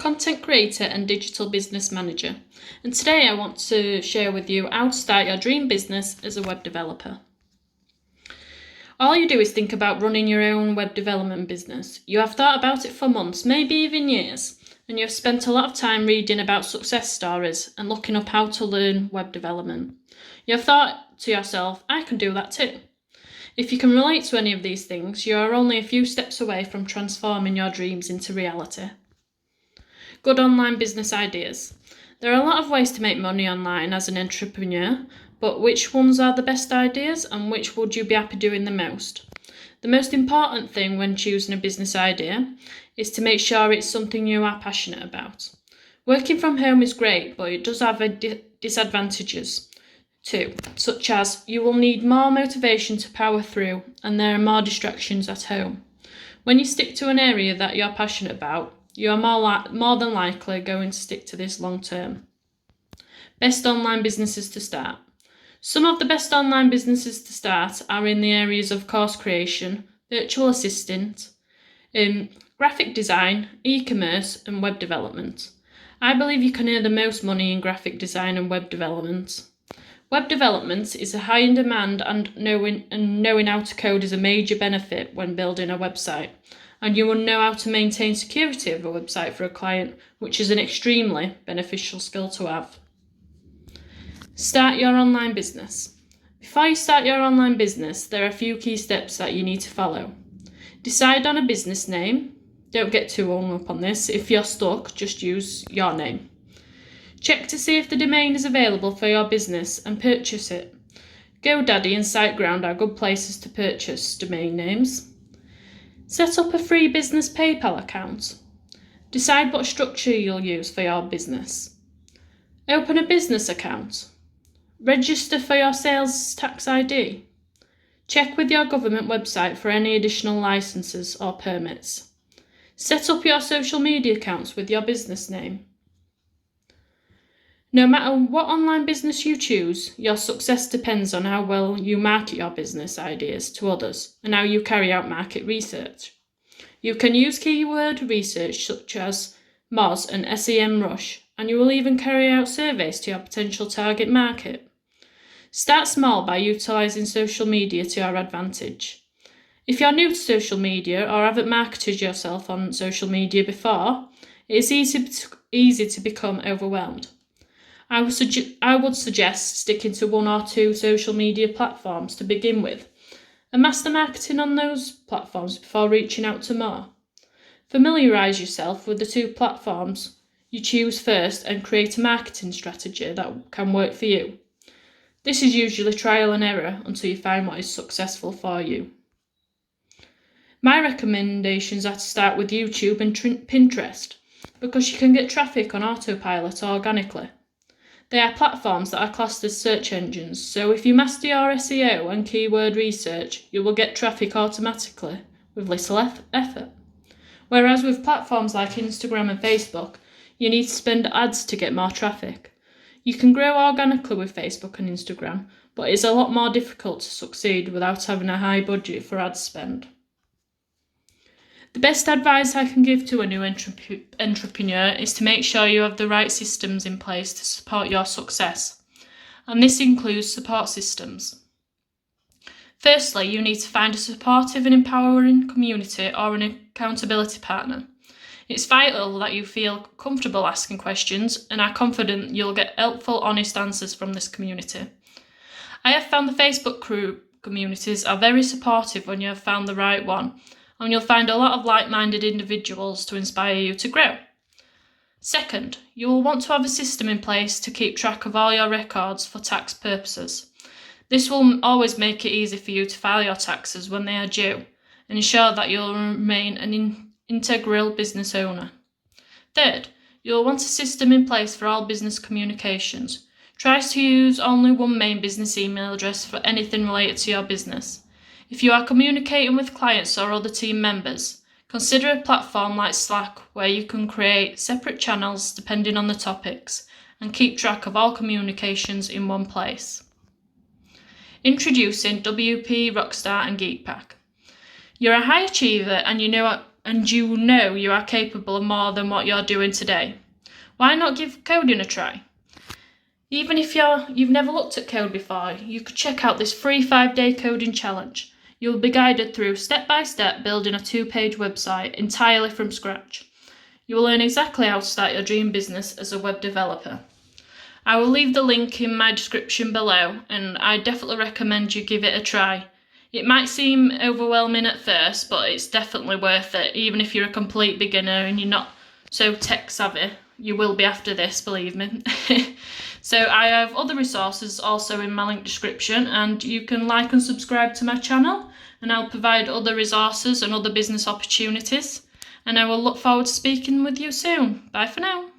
content creator and digital business manager, and today I want to share with you how to start your dream business as a web developer. All you do is think about running your own web development business. You have thought about it for months, maybe even years, and you have spent a lot of time reading about success stories and looking up how to learn web development. You have thought to yourself, I can do that too. If you can relate to any of these things, you are only a few steps away from transforming your dreams into reality. Good online business ideas. There are a lot of ways to make money online as an entrepreneur, but which ones are the best ideas and which would you be happy doing the most? The most important thing when choosing a business idea is to make sure it's something you are passionate about. Working from home is great, but it does have disadvantages too, such as you will need more motivation to power through and there are more distractions at home. When you stick to an area that you're passionate about, you are more than likely going to stick to this long term. Best online businesses to start. Some of the best online businesses to start are in the areas of course creation, virtual assistant, graphic design, e-commerce and web development. I believe you can earn the most money in graphic design and web development. Web development is a high in demand and knowing how to code is a major benefit when building a website. And you will know how to maintain security of a website for a client, which is an extremely beneficial skill to have. Start your online business. Before you start your online business, there are a few key steps that you need to follow. Decide on a business name. Don't get too hung up on this. If you're stuck, just use your name. Check to see if the domain is available for your business and purchase it. GoDaddy and SiteGround are good places to purchase domain names. Set up a free business PayPal account. Decide what structure you'll use for your business. Open a business account. Register for your sales tax ID. Check with your government website for any additional licenses or permits. Set up your social media accounts with your business name. No matter what online business you choose, your success depends on how well you market your business ideas to others and how you carry out market research. You can use keyword research such as Moz and SEMrush, and you will even carry out surveys to your potential target market. Start small by utilising social media to your advantage. If you're new to social media or haven't marketed yourself on social media before, it is easy to become overwhelmed. I would suggest sticking to one or two social media platforms to begin with and master marketing on those platforms before reaching out to more. Familiarise yourself with the two platforms you choose first and create a marketing strategy that can work for you. This is usually trial and error until you find what is successful for you. My recommendations are to start with YouTube and Pinterest because you can get traffic on autopilot organically. They are platforms that are classed as search engines, so if you master your SEO and keyword research, you will get traffic automatically with little effort. Whereas with platforms like Instagram and Facebook, you need to spend ads to get more traffic. You can grow organically with Facebook and Instagram, but it's a lot more difficult to succeed without having a high budget for ad spend. The best advice I can give to a new entrepreneur is to make sure you have the right systems in place to support your success, and this includes support systems. Firstly, you need to find a supportive and empowering community or an accountability partner. It's vital that you feel comfortable asking questions and are confident you'll get helpful, honest answers from this community. I have found the Facebook group communities are very supportive when you have found the right one, and you'll find a lot of like-minded individuals to inspire you to grow. Second, you will want to have a system in place to keep track of all your records for tax purposes. This will always make it easy for you to file your taxes when they are due and ensure that you'll remain an integral business owner. Third, you'll want a system in place for all business communications. Try to use only one main business email address for anything related to your business. If you are communicating with clients or other team members, consider a platform like Slack where you can create separate channels depending on the topics and keep track of all communications in one place. Introducing WP, Rockstar and Geek. You're a high achiever and you know and you know you are capable of more than what you're doing today, why not give coding a try? Even if you've never looked at code before, you could check out this free 5-day coding challenge. You'll be guided through step-by-step building a 2-page website entirely from scratch. You will learn exactly how to start your dream business as a web developer. I will leave the link in my description below, and I definitely recommend you give it a try. It might seem overwhelming at first, but it's definitely worth it, even if you're a complete beginner and you're not so tech savvy. You will be after this, believe me. So I have other resources also in my link description, and you can like and subscribe to my channel, and I'll provide other resources and other business opportunities. And I will look forward to speaking with you soon. Bye for now.